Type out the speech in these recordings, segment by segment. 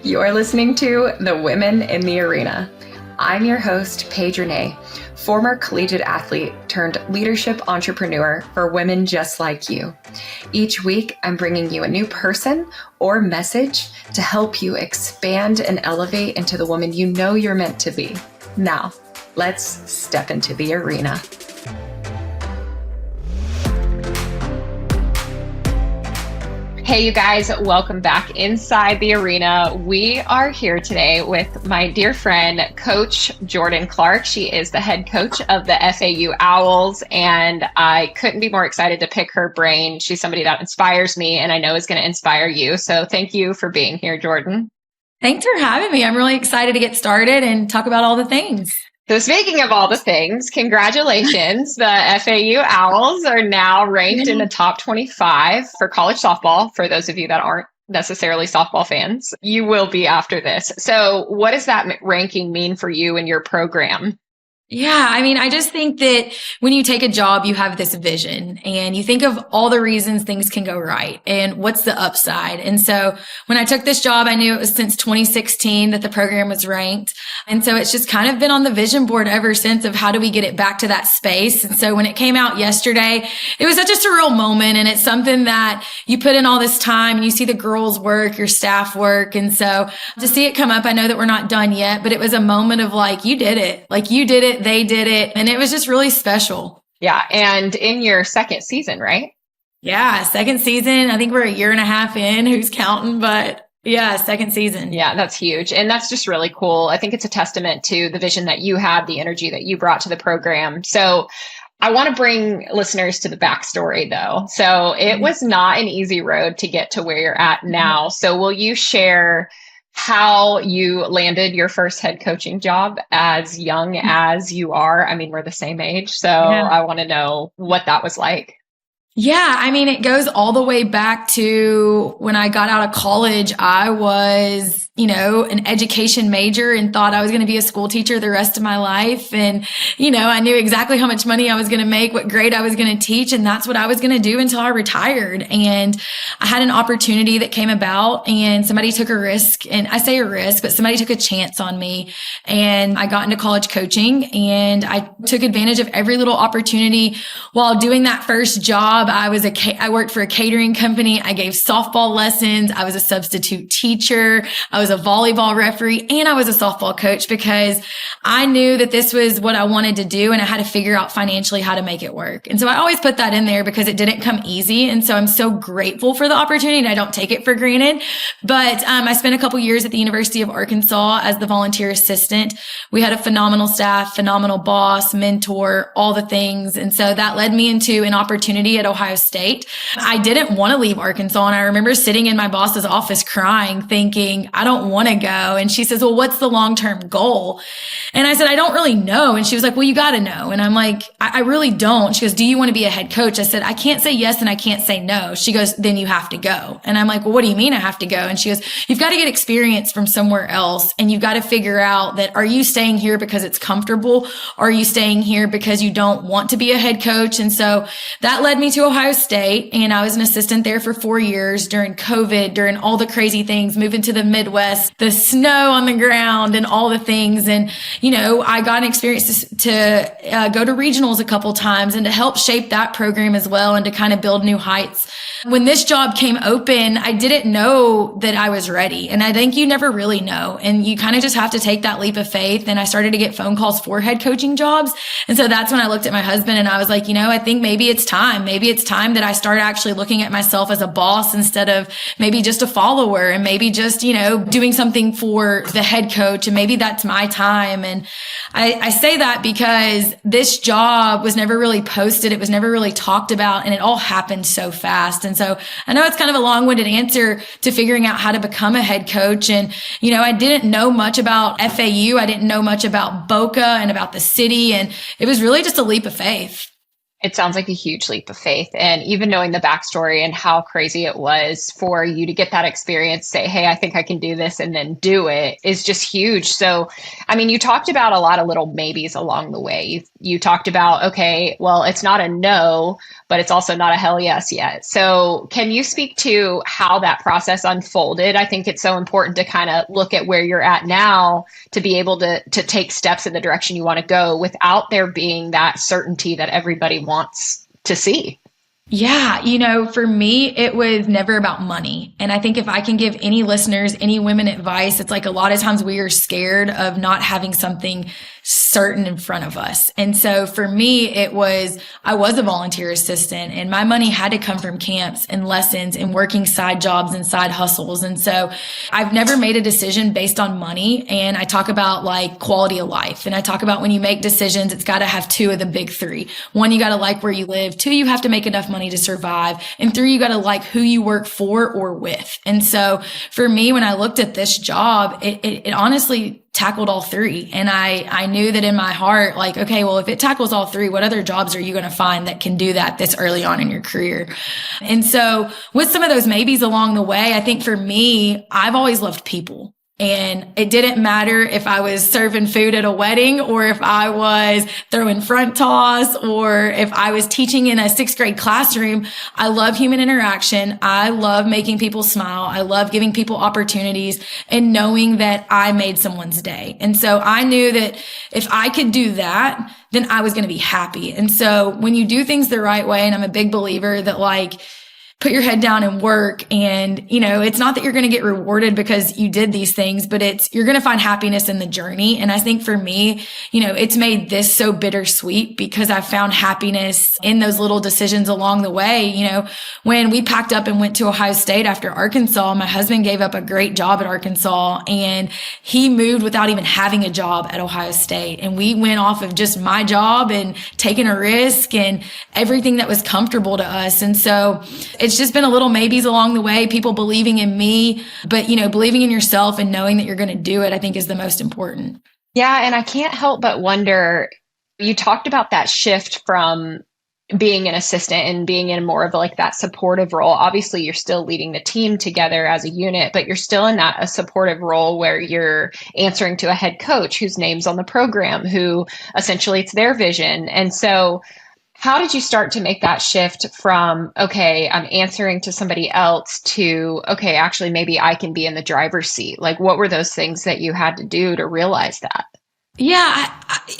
You're listening to The Women in the Arena. I'm your host, Paige, former collegiate athlete turned leadership entrepreneur for women just like you. Each week, I'm bringing you a new person or message to help you expand and elevate into the woman you know you're meant to be. Now, let's step into the arena. Hey, you guys, welcome back inside the arena. We are here today with my dear friend, Coach Jordan Clark. She is the head coach of the FAU Owls, and I couldn't be more excited to pick her brain. She's somebody that inspires me and I know is going to inspire you. So thank you for being here, Jordan. Thanks for having me. I'm really excited to get started and talk about all the things. So speaking of all the things, congratulations. The FAU Owls are now ranked in the top 25 for college softball. For those of you that aren't necessarily softball fans, you will be after this. So what does that ranking mean for you and your program? Yeah, I just think that when you take a job, you have this vision and you think of all the reasons things can go right and what's the upside. And so when I took this job, I knew it was since 2016 that the program was ranked. And so it's just kind of been on the vision board ever since of how do we get it back to that space. And so when it came out yesterday, it was such a surreal moment. And it's something that you put in all this time and you see the girls work, your staff work. And so to see it come up, I know that we're not done yet, but it was a moment of like, you did it. Like you did it. They did it. And it was just really special. Yeah. And in your second season, right? Yeah. Second season. I think we're a year and a half in. Who's counting? But yeah, second season. Yeah, that's huge. And that's just really cool. I think it's a testament to the vision that you had, the energy that you brought to the program. So I want to bring listeners to the backstory though. So it was not an easy road to get to where you're at now. So will you share how you landed your first head coaching job as young as you are? I mean, we're the same age. So I want to know what that was like. Yeah, it goes all the way back to when I got out of college. I was, an education major and thought I was going to be a school teacher the rest of my life. And, I knew exactly how much money I was going to make, what grade I was going to teach. And that's what I was going to do until I retired. And I had an opportunity that came about and somebody took a risk. And I say a risk, but somebody took a chance on me. And I got into college coaching and I took advantage of every little opportunity. While doing that first job, I worked for a catering company. I gave softball lessons. I was a substitute teacher. I was a volleyball referee and I was a softball coach because I knew that this was what I wanted to do and I had to figure out financially how to make it work. And so I always put that in there because it didn't come easy. And so I'm so grateful for the opportunity and I don't take it for granted. But I spent a couple years at the University of Arkansas as the volunteer assistant. We had a phenomenal staff, phenomenal boss, mentor, all the things. And so that led me into an opportunity at Ohio State. I didn't want to leave Arkansas. And I remember sitting in my boss's office crying, thinking, I don't want to go. And she says, well, what's the long-term goal? And I said, I don't really know. And she was like, well, you got to know. And I'm like, I really don't. She goes, do you want to be a head coach? I said, I can't say yes and I can't say no. She goes, then you have to go. And I'm like, well, what do you mean I have to go? And she goes, you've got to get experience from somewhere else. And you've got to figure out that, are you staying here because it's comfortable? Or are you staying here because you don't want to be a head coach? And so that led me to Ohio State. And I was an assistant there for 4 years during COVID, during all the crazy things, moving to the Midwest, the snow on the ground and all the things. And, I got an experience to go to regionals a couple times and to help shape that program as well and to kind of build new heights. When this job came open, I didn't know that I was ready. And I think you never really know. And you kind of just have to take that leap of faith. And I started to get phone calls for head coaching jobs. And so that's when I looked at my husband and I was like, I think maybe it's time. Maybe it's time that I start actually looking at myself as a boss instead of maybe just a follower and maybe just, doing something for the head coach. And maybe that's my time. And I say that because this job was never really posted. It was never really talked about and it all happened so fast. And so I know it's kind of a long-winded answer to figuring out how to become a head coach. And, I didn't know much about FAU. I didn't know much about Boca and about the city. And it was really just a leap of faith. It sounds like a huge leap of faith. And even knowing the backstory and how crazy it was for you to get that experience, say, hey, I think I can do this, and then do it is just huge. So, I mean, you talked about a lot of little maybes along the way. You talked about, okay, well, it's not a no, but it's also not a hell yes yet. So can you speak to how that process unfolded? I think it's so important to kind of look at where you're at now to be able to take steps in the direction you want to go without there being that certainty that everybody wants to see. Yeah, for me, it was never about money. And I think if I can give any listeners, any women advice, it's like a lot of times we are scared of not having something certain in front of us. And so for me, I was a volunteer assistant, and my money had to come from camps and lessons and working side jobs and side hustles. And so I've never made a decision based on money. And I talk about like quality of life. And I talk about when you make decisions, it's got to have two of the big three. One, you got to like where you live. Two, you have to make enough money to survive. And three, you got to like who you work for or with. And so for me, when I looked at this job, it honestly tackled all three. And I knew that in my heart, like, okay, well, if it tackles all three, what other jobs are you going to find that can do that this early on in your career? And so with some of those maybes along the way, I think for me, I've always loved people. And it didn't matter if I was serving food at a wedding, or if I was throwing front toss, or if I was teaching in a 6th grade classroom. I love human interaction. I love making people smile. I love giving people opportunities and knowing that I made someone's day. And so I knew that if I could do that, then I was going to be happy. And so when you do things the right way, and I'm a big believer that like, put your head down and work. And, it's not that you're going to get rewarded because you did these things, but you're going to find happiness in the journey. And I think for me, it's made this so bittersweet because I found happiness in those little decisions along the way. When we packed up and went to Ohio State after Arkansas, my husband gave up a great job at Arkansas, and he moved without even having a job at Ohio State. And we went off of just my job and taking a risk and everything that was comfortable to us. And so it's just been a little maybes along the way, people believing in me, but, believing in yourself and knowing that you're going to do it, I think is the most important. Yeah. And I can't help but wonder, you talked about that shift from being an assistant and being in more of like that supportive role. Obviously, you're still leading the team together as a unit, but you're still in a supportive role where you're answering to a head coach whose name's on the program, who essentially it's their vision. And so how did you start to make that shift from, okay, I'm answering to somebody else to, okay, actually, maybe I can be in the driver's seat? Like, what were those things that you had to do to realize that? Yeah,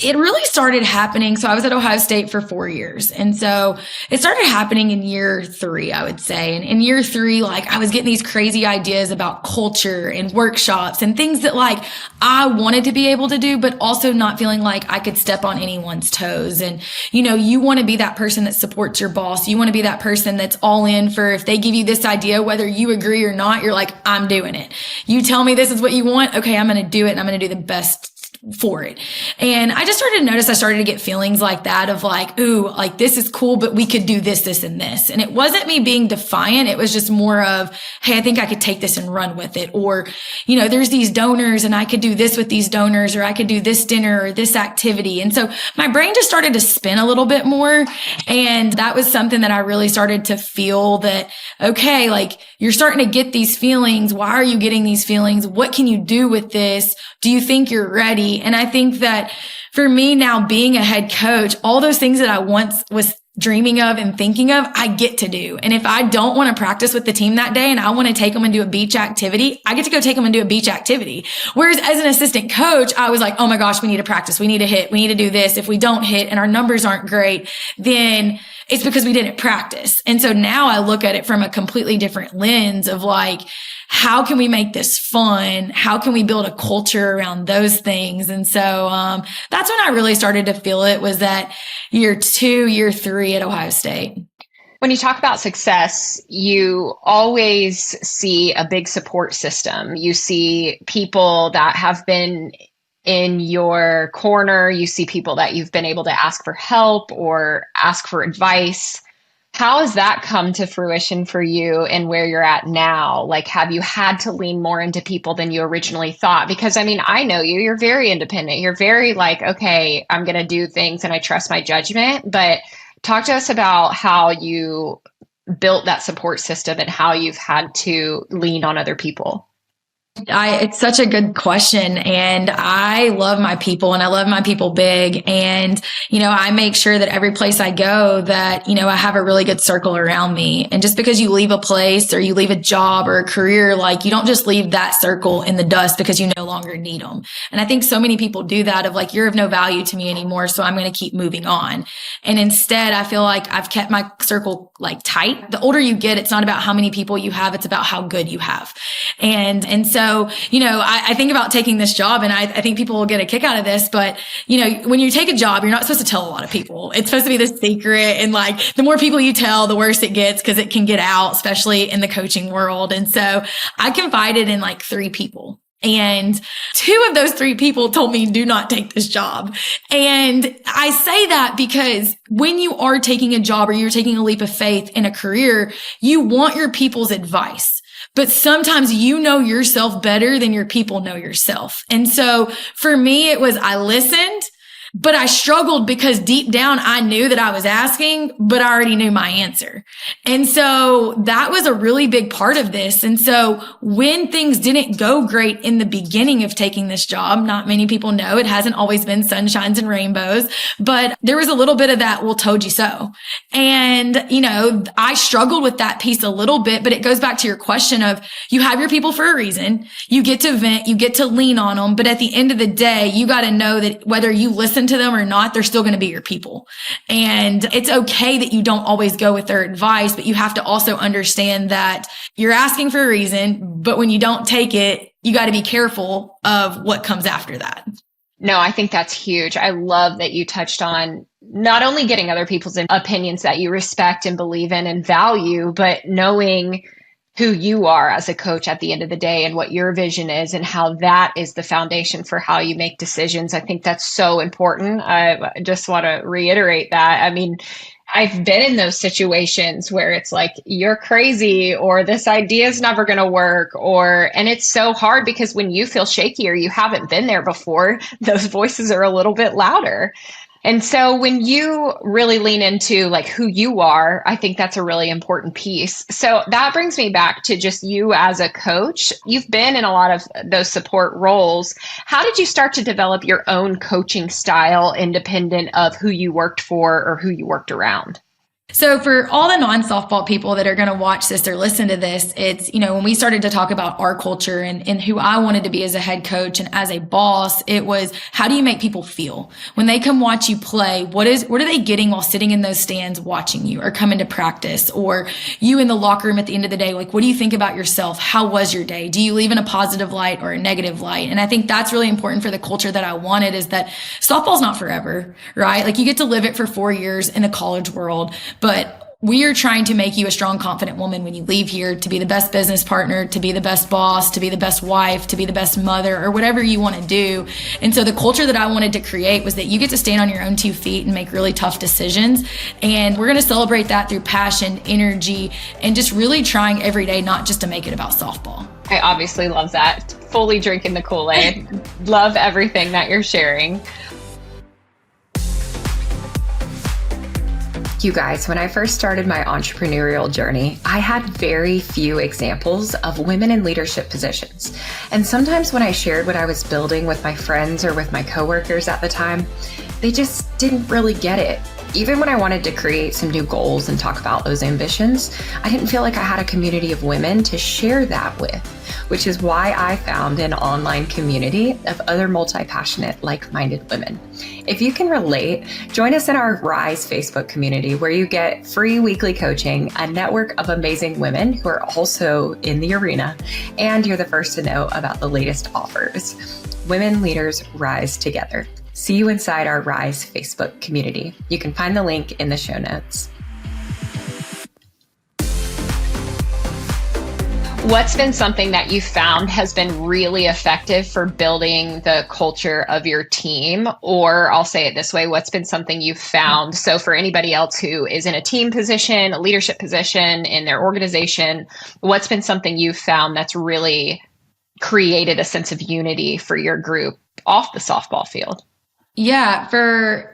it really started happening. So I was at Ohio State for 4 years. And so it started happening in year 3, I would say. And in year 3, like I was getting these crazy ideas about culture and workshops and things that like I wanted to be able to do, but also not feeling like I could step on anyone's toes. And, you want to be that person that supports your boss. You want to be that person that's all in for if they give you this idea, whether you agree or not, you're like, I'm doing it. You tell me this is what you want. Okay, I'm going to do it, and I'm going to do the best for it. And I just started to notice, I started to get feelings like that of like, ooh, like this is cool, but we could do this, this, and this. And it wasn't me being defiant. It was just more of, hey, I think I could take this and run with it. Or, there's these donors and I could do this with these donors, or I could do this dinner or this activity. And so my brain just started to spin a little bit more. And that was something that I really started to feel that, okay, like you're starting to get these feelings. Why are you getting these feelings? What can you do with this? Do you think you're ready? And I think that for me now, being a head coach, all those things that I once was dreaming of and thinking of, I get to do. And if I don't want to practice with the team that day and I want to take them and do a beach activity, I get to go take them and do a beach activity. Whereas as an assistant coach, I was like, oh my gosh, we need to practice. We need to hit. We need to do this. If we don't hit and our numbers aren't great, then it's because we didn't practice. And so now I look at it from a completely different lens of like, how can we make this fun? How can we build a culture around those things? And so that's when I really started to feel it, was that year 2, year 3 at Ohio State. When you talk about success, you always see a big support system. You see people that have been in your corner. You see people that you've been able to ask for help or ask for advice. How has that come to fruition for you and where you're at now? Like, have you had to lean more into people than you originally thought? Because I mean, I know you, you're very independent. You're very like, okay, I'm going to do things and I trust my judgment. But Talk to us about how you built that support system and how you've had to lean on other people. It's such a good question. And I love my people and I love my people big. And, I make sure that every place I go that, I have a really good circle around me. And just because you leave a place or you leave a job or a career, like you don't just leave that circle in the dust because you no longer need them. And I think so many people do that of like, you're of no value to me anymore. So I'm going to keep moving on. And instead, I feel like I've kept my circle like tight. The older you get, it's not about how many people you have. It's about how good you have. And so, I think about taking this job and I think people will get a kick out of this, but when you take a job, you're not supposed to tell a lot of people. It's supposed to be this secret. And like the more people you tell, the worse it gets because it can get out, especially in the coaching world. And so I confided in like 3 people. And 2 of those 3 people told me, do not take this job. And I say that because when you are taking a job or you're taking a leap of faith in a career, you want your people's advice. But sometimes you know yourself better than your people know yourself. And so for me, it was, I listened, but I struggled because deep down I knew that I was asking, but I already knew my answer. And so that was a really big part of this. And so when things didn't go great in the beginning of taking this job, not many people know it hasn't always been sunshines and rainbows, but there was a little bit of that, well, told you so. And, I struggled with that piece a little bit, but it goes back to your question of you have your people for a reason. You get to vent, you get to lean on them. But at the end of the day, you got to know that whether you listen to them or not, they're still going to be your people. And it's okay that you don't always go with their advice, but you have to also understand that you're asking for a reason, but when you don't take it, you got to be careful of what comes after that. No, I think that's huge. I love that you touched on not only getting other people's opinions that you respect and believe in and value, but knowing who you are as a coach at the end of the day and what your vision is and how that is the foundation for how you make decisions. I think that's so important. I just want to reiterate that. I mean, I've been in those situations where it's like, you're crazy or this idea is never going to work and it's so hard because when you feel shaky or you haven't been there before, those voices are a little bit louder. And so when you really lean into like who you are, I think that's a really important piece. So that brings me back to just you as a coach. You've been in a lot of those support roles. How did you start to develop your own coaching style independent of who you worked for or who you worked around? So for all the non-softball people that are going to watch this or listen to this, it's, when we started to talk about our culture and who I wanted to be as a head coach and as a boss, it was, how do you make people feel when they come watch you play? What are they getting while sitting in those stands watching you or coming to practice, or you in the locker room at the end of the day? Like, what do you think about yourself? How was your day? Do you leave in a positive light or a negative light? And I think that's really important for the culture that I wanted, is that softball's not forever, right? Like you get to live it for 4 years in the college world. But we are trying to make you a strong, confident woman when you leave here, to be the best business partner, to be the best boss, to be the best wife, to be the best mother, or whatever you want to do. And so the culture that I wanted to create was that you get to stand on your own 2 feet and make really tough decisions. And we're going to celebrate that through passion, energy, and just really trying every day, not just to make it about softball. I obviously love that. Fully drinking the Kool-Aid. Love everything that you're sharing. You guys, when I first started my entrepreneurial journey, I had very few examples of women in leadership positions. And sometimes when I shared what I was building with my friends or with my coworkers at the time, they just didn't really get it. Even when I wanted to create some new goals and talk about those ambitions, I didn't feel like I had a community of women to share that with, which is why I found an online community of other multi-passionate, like-minded women. If you can relate, join us in our Rise Facebook community, where you get free weekly coaching, a network of amazing women who are also in the arena, and you're the first to know about the latest offers. Women leaders rise together. See you inside our Rise Facebook community. You can find the link in the show notes. What's been something that you found has been really effective for building the culture of your team? Or I'll say it this way, what's been something you've found? So for anybody else who is in a team position, a leadership position in their organization, what's been something you've found that's really created a sense of unity for your group off the softball field? Yeah, for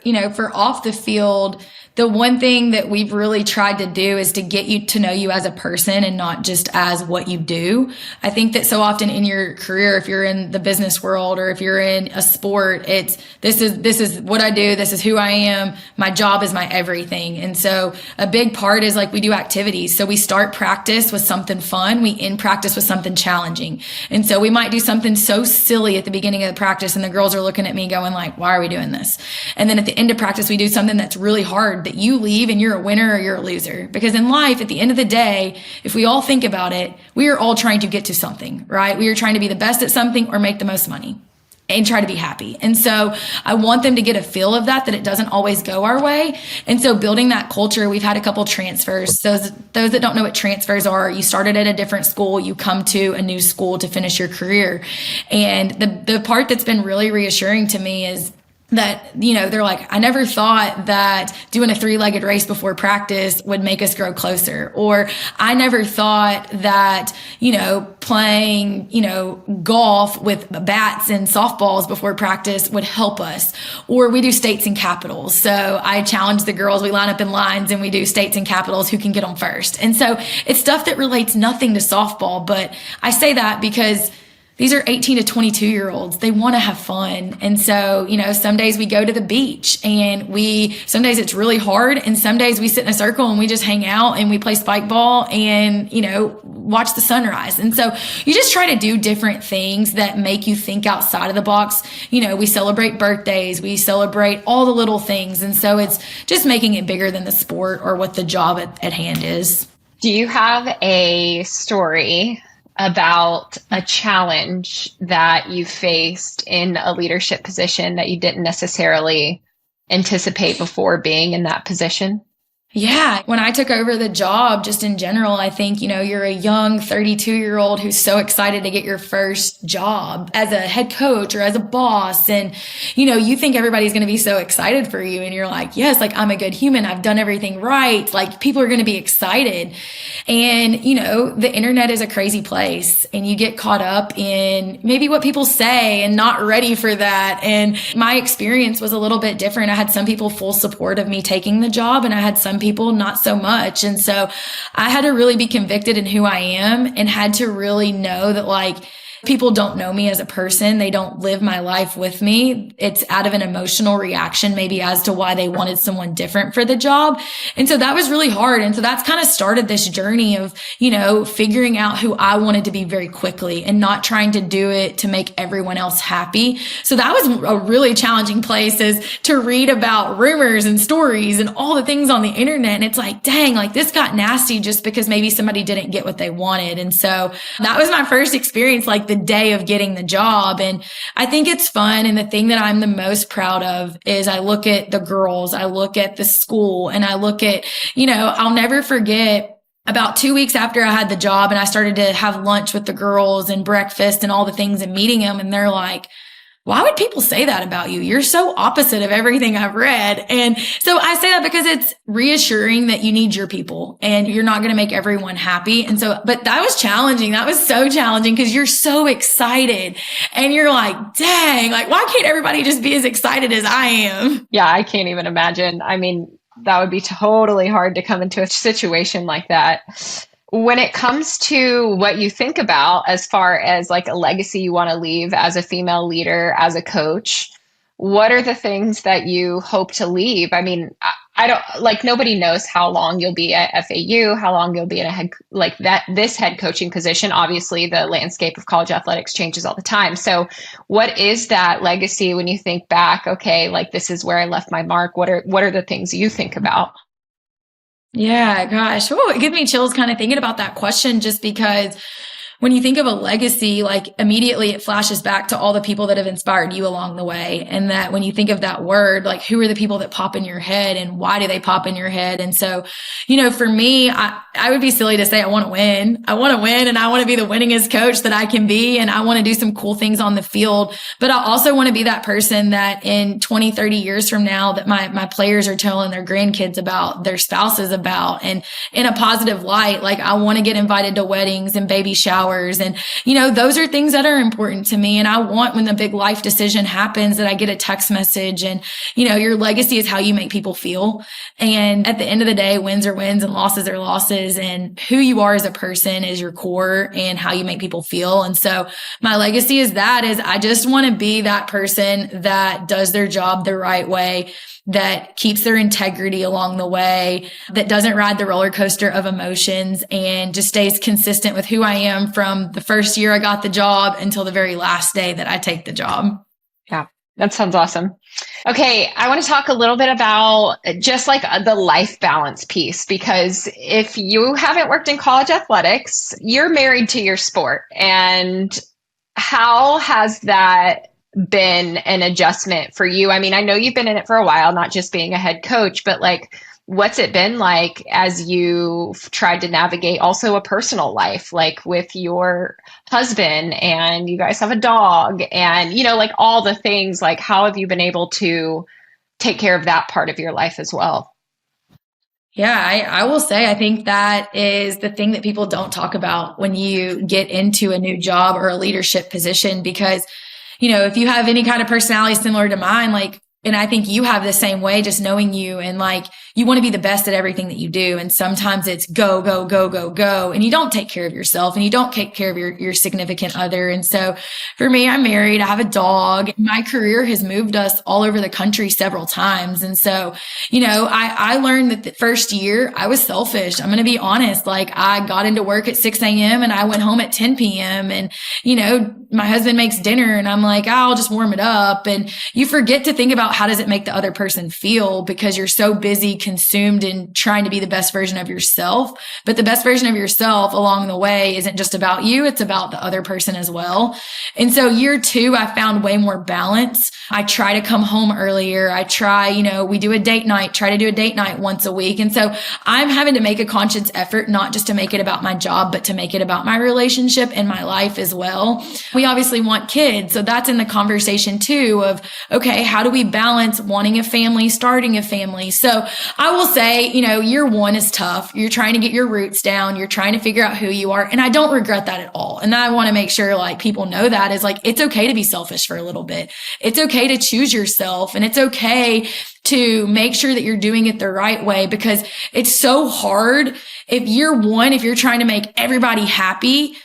off the field, the one thing that we've really tried to do is to get you to know you as a person and not just as what you do. I think that so often in your career, if you're in the business world or if you're in a sport, it's this is what I do. This is who I am. My job is my everything. And so a big part is like we do activities. So we start practice with something fun. We end practice with something challenging. And so we might do something so silly at the beginning of the practice and the girls are looking at me going like, why are we doing this? And then at the end of practice, we do something that's really hard that you leave and you're a winner or you're a loser. Because in life, at the end of the day, if we all think about it, we are all trying to get to something, right? We are trying to be the best at something or make the most money and try to be happy. And so I want them to get a feel of that it doesn't always go our way. And so building that culture, we've had a couple transfers. Those that don't know what transfers are, you started at a different school, you come to a new school to finish your career. And the part that's been really reassuring to me is that, you know, they're like, I never thought that doing a 3-legged race before practice would make us grow closer. Or I never thought that, you know, playing, you know, golf with bats and softballs before practice would help us. Or we do states and capitals. So I challenge the girls, we line up in lines and we do states and capitals, who can get them first. And so it's stuff that relates nothing to softball. But I say that because these are 18 to 22-year-olds. They want to have fun. And so, you know, some days we go to the beach and some days it's really hard. And some days we sit in a circle and we just hang out and we play spike ball and, you know, watch the sunrise. And so you just try to do different things that make you think outside of the box. You know, we celebrate birthdays, we celebrate all the little things. And so it's just making it bigger than the sport or what the job at hand is. Do you have a story about a challenge that you faced in a leadership position that you didn't necessarily anticipate before being in that position? Yeah. When I took over the job, just in general, I think, you know, you're a young 32-year-old who's so excited to get your first job as a head coach or as a boss. And, you know, you think everybody's going to be so excited for you. And you're like, yes, like I'm a good human. I've done everything right. Like people are going to be excited. And, you know, the internet is a crazy place and you get caught up in maybe what people say and not ready for that. And my experience was a little bit different. I had some people full support of me taking the job and I had some people not so much. And so I had to really be convicted in who I am and had to really know that like people don't know me as a person. They don't live my life with me. It's out of an emotional reaction, maybe as to why they wanted someone different for the job. And so that was really hard. And so that's kind of started this journey of, you know, figuring out who I wanted to be very quickly and not trying to do it to make everyone else happy. So that was a really challenging place, is to read about rumors and stories and all the things on the internet. And it's like, dang, like this got nasty just because maybe somebody didn't get what they wanted. And so that was my first experience, like the day of getting the job. And I think it's fun. And the thing that I'm the most proud of is I look at the girls, I look at the school, and I look at, you know, I'll never forget about 2 weeks after I had the job and I started to have lunch with the girls and breakfast and all the things and meeting them. And they're like, why would people say that about you? You're so opposite of everything I've read. And so I say that because it's reassuring that you need your people and you're not going to make everyone happy. And so, but that was challenging. That was so challenging because you're so excited and you're like, dang, like, why can't everybody just be as excited as I am? Yeah, I can't even imagine. I mean, that would be totally hard to come into a situation like that. When it comes to what you think about as far as like a legacy you want to leave as a female leader, as a coach, what are the things that you hope to leave? I mean, I don't, like, nobody knows how long you'll be at FAU, how long you'll be in this head coaching position. Obviously, the landscape of college athletics changes all the time. So what is that legacy when you think back, okay, like this is where I left my mark? What are the things you think about? Yeah, gosh. Oh, it gives me chills kind of thinking about that question, just because when you think of a legacy, like immediately it flashes back to all the people that have inspired you along the way. And that when you think of that word, like who are the people that pop in your head and why do they pop in your head? And so, you know, for me, I would be silly to say I want to win. I want to win and I want to be the winningest coach that I can be. And I want to do some cool things on the field. But I also want to be that person that in 20, 30 years from now that my players are telling their grandkids about, their spouses about, and in a positive light. Like I want to get invited to weddings and baby showers hours. And, those are things that are important to me. And I want when the big life decision happens that I get a text message and, your legacy is how you make people feel. And at the end of the day, wins are wins and losses are losses. And who you are as a person is your core and how you make people feel. And so my legacy is I just want to be that person that does their job the right way, that keeps their integrity along the way, that doesn't ride the roller coaster of emotions, and just stays consistent with who I am from the first year I got the job until the very last day that I take the job. Yeah, that sounds awesome. Okay, I want to talk a little bit about just like the life balance piece, because if you haven't worked in college athletics, you're married to your sport. And how has that been an adjustment for you? I mean, I know you've been in it for a while, not just being a head coach, but like, what's it been like as you've tried to navigate also a personal life, like with your husband and you guys have a dog and, like all the things, like how have you been able to take care of that part of your life as well? Yeah, I will say, I think that is the thing that people don't talk about when you get into a new job or a leadership position, because if you have any kind of personality similar to mine, like, and I think you have the same way, just knowing you, and like, you want to be the best at everything that you do. And sometimes it's go, go, go, go, go. And you don't take care of yourself and you don't take care of your significant other. And so for me, I'm married, I have a dog. My career has moved us all over the country several times. And so, I learned that the first year I was selfish. I'm going to be honest. Like, I got into work at 6 a.m. and I went home at 10 p.m. And, my husband makes dinner and I'm like, I'll just warm it up. And you forget to think about how does it make the other person feel, because you're so busy consumed in trying to be the best version of yourself. But the best version of yourself along the way isn't just about you. It's about the other person as well. And so year 2, I found way more balance. I try to come home earlier. I try, we do a date night, try to do a date night once a week. And so I'm having to make a conscious effort, not just to make it about my job, but to make it about my relationship and my life as well. We obviously want kids. So that's in the conversation too of, okay, how do we balance wanting a family, starting a family? So I will say, year 1 is tough. You're trying to get your roots down. You're trying to figure out who you are. And I don't regret that at all. And I want to make sure like people know that is like, it's okay to be selfish for a little bit. It's okay to choose yourself, and it's okay to make sure that you're doing it the right way, because it's so hard. If year 1, if you're trying to make everybody happy,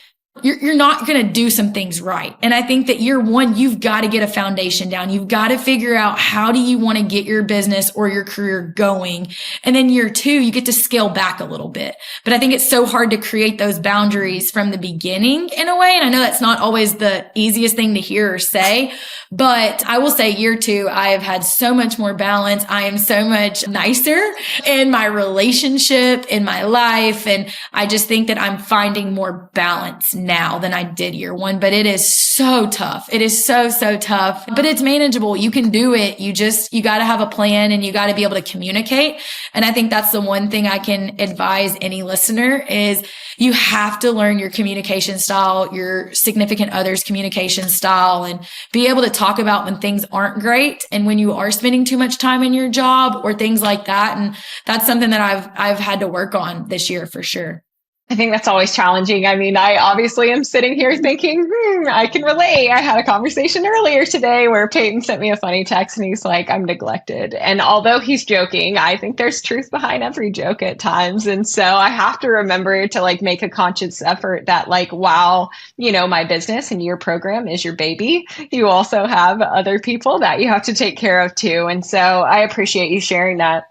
you're not going to do some things right. And I think that year 1, you've got to get a foundation down. You've got to figure out how do you want to get your business or your career going. And then year 2, you get to scale back a little bit. But I think it's so hard to create those boundaries from the beginning in a way. And I know that's not always the easiest thing to hear or say, but I will say year 2, I have had so much more balance. I am so much nicer in my relationship, in my life. And I just think that I'm finding more balance now than I did year 1, but it is so tough. It is so, so tough, but it's manageable. You can do it. You got to have a plan and you got to be able to communicate. And I think that's the one thing I can advise any listener is you have to learn your communication style, your significant other's communication style, and be able to talk about when things aren't great and when you are spending too much time in your job or things like that. And that's something that I've had to work on this year for sure. I think that's always challenging. I mean, I obviously am sitting here thinking, I can relate. I had a conversation earlier today where Peyton sent me a funny text and he's like, I'm neglected. And although he's joking, I think there's truth behind every joke at times. And so I have to remember to like make a conscious effort that like, while, my business and your program is your baby, you also have other people that you have to take care of too. And so I appreciate you sharing that.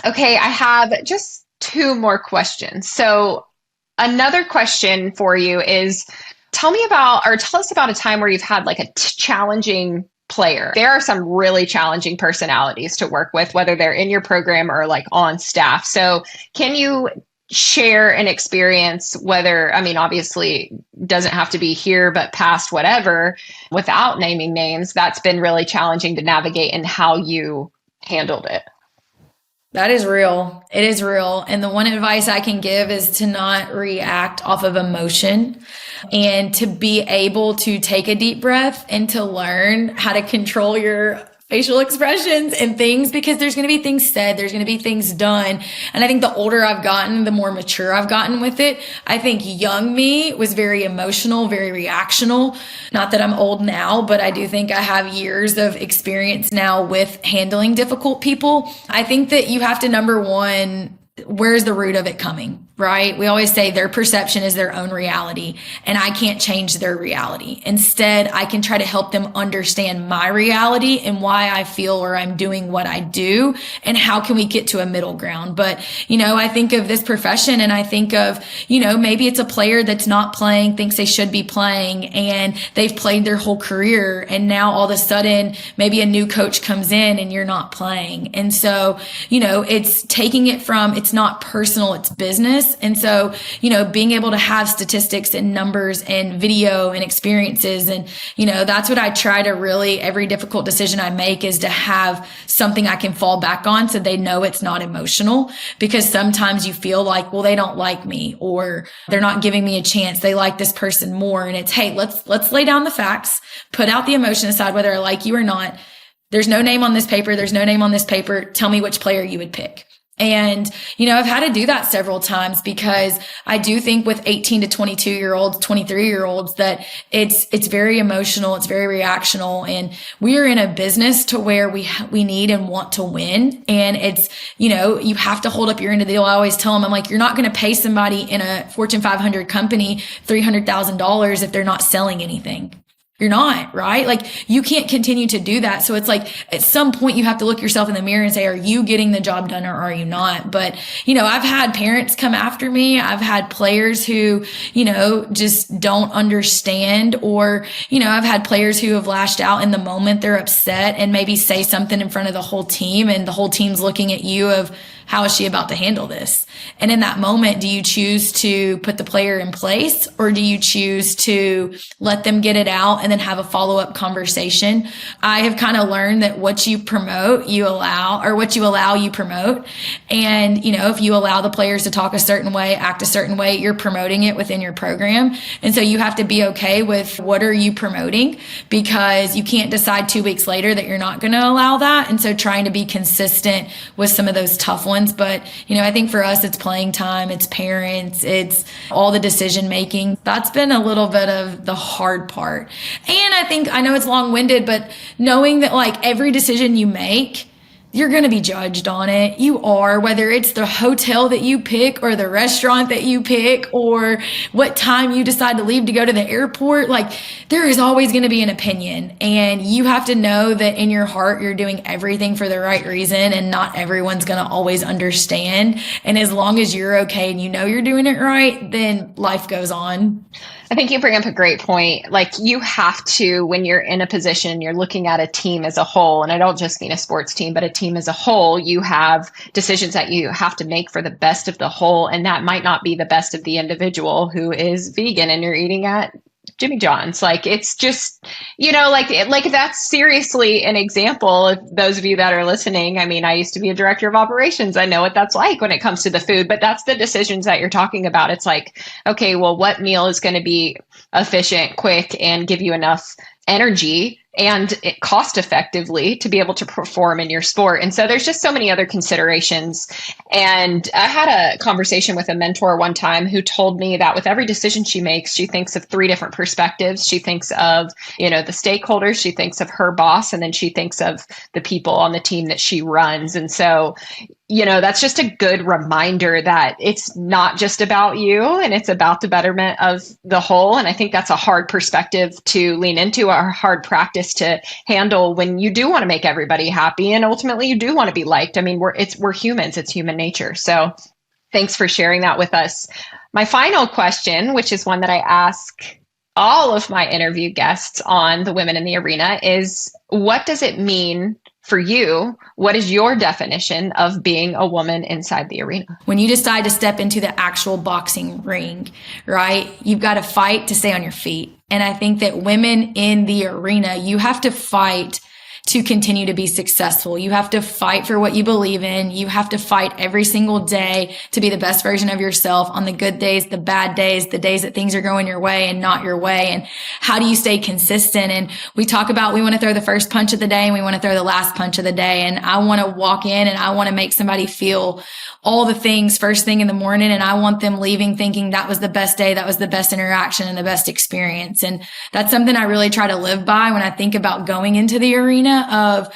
Okay. I have just 2 more questions. So another question for you is tell us about a time where you've had like a challenging player. There are some really challenging personalities to work with, whether they're in your program or like on staff. So can you share an experience, obviously doesn't have to be here, but past whatever, without naming names, that's been really challenging to navigate and how you handled it? That is real. It is real. And the one advice I can give is to not react off of emotion and to be able to take a deep breath and to learn how to control your facial expressions and things, because there's going to be things said, there's going to be things done. And I think the older I've gotten, the more mature I've gotten with it. I think young me was very emotional, very reactional. Not that I'm old now, but I do think I have years of experience now with handling difficult people. I think that you have to, number one, where's the root of it coming, right? We always say their perception is their own reality, and I can't change their reality. Instead, I can try to help them understand my reality and why I feel or I'm doing what I do, and how can we get to a middle ground. But, I think of this profession and I think of, maybe it's a player that's not playing, thinks they should be playing, and they've played their whole career. And now all of a sudden, maybe a new coach comes in and you're not playing. And so, it's taking it from, it's not personal, it's business. And so, being able to have statistics and numbers and video and experiences. And, that's what I try to really, every difficult decision I make is to have something I can fall back on so they know it's not emotional. Because sometimes you feel like, well, they don't like me, or they're not giving me a chance. They like this person more. And it's, hey, let's lay down the facts, put out the emotion aside, whether I like you or not. There's no name on this paper. There's no name on this paper. Tell me which player you would pick. And, I've had to do that several times, because I do think with 18 to 22-year-olds, 23-year-olds, that it's very emotional. It's very reactional. And we are in a business to where we need and want to win. And it's, you have to hold up your end of the deal. I always tell them, I'm like, you're not going to pay somebody in a Fortune 500 company $300,000 if they're not selling anything. You're not, right? Like, you can't continue to do that. So it's like, at some point you have to look yourself in the mirror and say, are you getting the job done or are you not? But, I've had parents come after me. I've had players who, just don't understand, or, I've had players who have lashed out in the moment. They're upset and maybe say something in front of the whole team, and the whole team's looking at you of, how is she about to handle this? And in that moment, do you choose to put the player in place, or do you choose to let them get it out and then have a follow-up conversation? I have kind of learned that what you promote, you allow, or what you allow, you promote. And, if you allow the players to talk a certain way, act a certain way, you're promoting it within your program. And so you have to be okay with what are you promoting, because you can't decide 2 weeks later that you're not going to allow that. And so trying to be consistent with some of those tough ones. But, I think for us, it's playing time, it's parents, it's all the decision making. That's been a little bit of the hard part. And I know it's long-winded, but knowing that like every decision you make, you're going to be judged on it. You are, whether it's the hotel that you pick or the restaurant that you pick or what time you decide to leave to go to the airport. Like, there is always going to be an opinion, and you have to know that in your heart, you're doing everything for the right reason, and not everyone's going to always understand. And as long as you're okay and you're doing it right, then life goes on. I think you bring up a great point. Like, you have to, when you're in a position, you're looking at a team as a whole. And I don't just mean a sports team, but a team as a whole. You have decisions that you have to make for the best of the whole. And that might not be the best of the individual who is vegan and you're eating at Jimmy John's. Like, it's just, like that's seriously an example. Of those of you that are listening, I mean, I used to be a director of operations. I know what that's like when it comes to the food, but that's the decisions that you're talking about. It's like, okay, well, what meal is going to be efficient, quick, and give you enough energy and cost effectively to be able to perform in your sport. And so there's just so many other considerations. And I had a conversation with a mentor one time who told me that with every decision she makes, she thinks of 3 different perspectives. She thinks of, the stakeholders, she thinks of her boss, and then she thinks of the people on the team that she runs. And so, that's just a good reminder that it's not just about you, and it's about the betterment of the whole. And I think that's a hard perspective to lean into, a hard practice to handle when you do want to make everybody happy. And ultimately you do want to be liked. I mean, we're humans, it's human nature. So thanks for sharing that with us. My final question, which is one that I ask all of my interview guests on the Women in the Arena, is what does it mean for you? What is your definition of being a woman inside the arena? When you decide to step into the actual boxing ring, right, you've got to fight to stay on your feet. And I think that women in the arena, you have to fight to continue to be successful. You have to fight for what you believe in. You have to fight every single day to be the best version of yourself on the good days, the bad days, the days that things are going your way and not your way. And how do you stay consistent? And we talk about, we want to throw the first punch of the day and we want to throw the last punch of the day. And I want to walk in and I want to make somebody feel all the things first thing in the morning. And I want them leaving thinking that was the best day. That was the best interaction and the best experience. And that's something I really try to live by when I think about going into the arena of,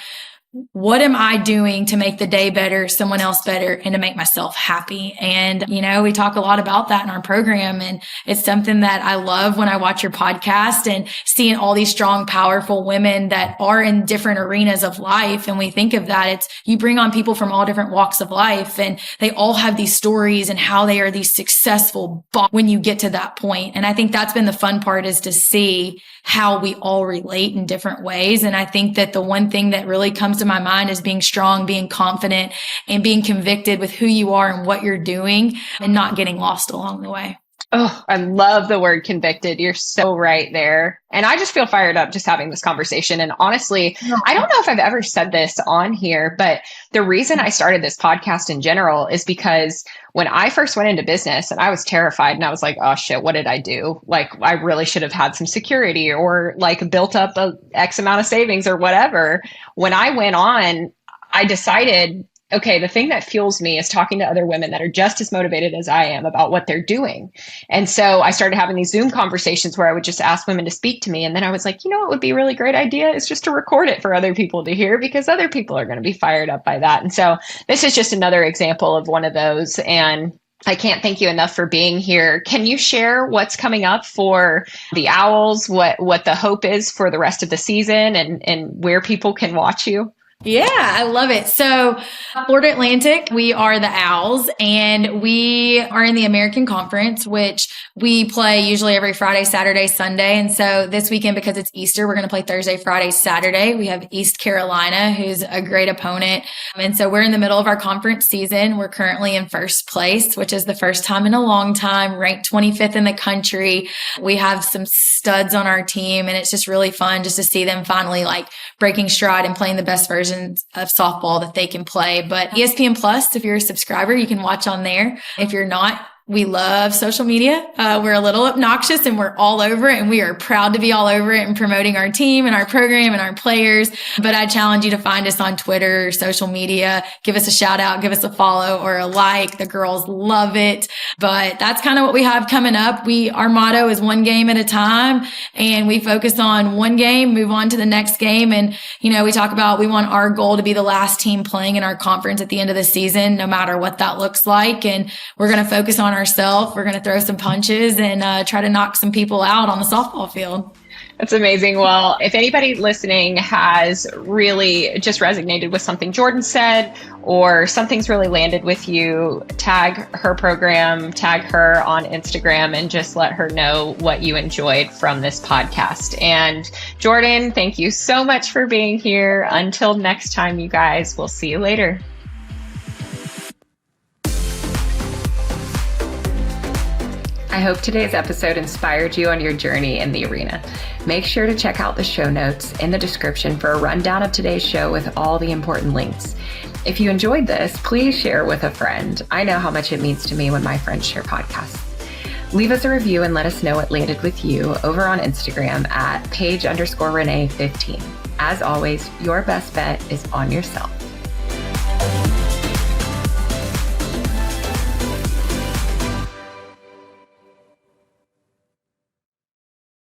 what am I doing to make the day better, someone else better, and to make myself happy? And, we talk a lot about that in our program. And it's something that I love when I watch your podcast and seeing all these strong, powerful women that are in different arenas of life. And we think of that, it's you bring on people from all different walks of life and they all have these stories and how they are these successful when you get to that point. And I think that's been the fun part, is to see how we all relate in different ways. And I think that the one thing that really comes to my mind is being strong, being confident, and being convicted with who you are and what you're doing and not getting lost along the way. Oh, I love the word convicted. You're so right there. And I just feel fired up just having this conversation. And honestly, I don't know if I've ever said this on here, but the reason I started this podcast in general is because when I first went into business and I was terrified and I was like, oh shit, what did I do? Like, I really should have had some security or like built up a X amount of savings or whatever. When I went on, I decided, okay, the thing that fuels me is talking to other women that are just as motivated as I am about what they're doing. And so I started having these Zoom conversations where I would just ask women to speak to me. And then I was like, what would be a really great idea is just to record it for other people to hear, because other people are going to be fired up by that. And so this is just another example of one of those. And I can't thank you enough for being here. Can you share what's coming up for the Owls, what the hope is for the rest of the season, and where people can watch you? Yeah, I love it. So Florida Atlantic, we are the Owls, and we are in the American Conference, which we play usually every Friday, Saturday, Sunday. And so this weekend, because it's Easter, we're going to play Thursday, Friday, Saturday. We have East Carolina, who's a great opponent. And so we're in the middle of our conference season. We're currently in first place, which is the first time in a long time, ranked 25th in the country. We have some studs on our team, and it's just really fun just to see them finally like breaking stride and playing the best version of softball that they can play. But ESPN Plus, if you're a subscriber, you can watch on there. If you're not, we love social media. We're a little obnoxious and we're all over it, and we are proud to be all over it and promoting our team and our program and our players. But I challenge you to find us on Twitter or social media. Give us a shout out, give us a follow or a like. The girls love it. But that's kind of what we have coming up. Our motto is one game at a time, and we focus on one game, move on to the next game. And, we talk about, we want our goal to be the last team playing in our conference at the end of the season, no matter what that looks like. And we're going to focus on ourselves. We're going to throw some punches and try to knock some people out on the softball field. That's amazing. Well, if anybody listening has really just resonated with something Jordan said, or something's really landed with you, tag her program, tag her on Instagram, and just let her know what you enjoyed from this podcast. And Jordan, thank you so much for being here. Until next time, you guys, we'll see you later. I hope today's episode inspired you on your journey in the arena. Make sure to check out the show notes in the description for a rundown of today's show with all the important links. If you enjoyed this, please share with a friend. I know how much it means to me when my friends share podcasts. Leave us a review and let us know what landed with you over on Instagram at Paige_Renee15. As always, your best bet is on yourself.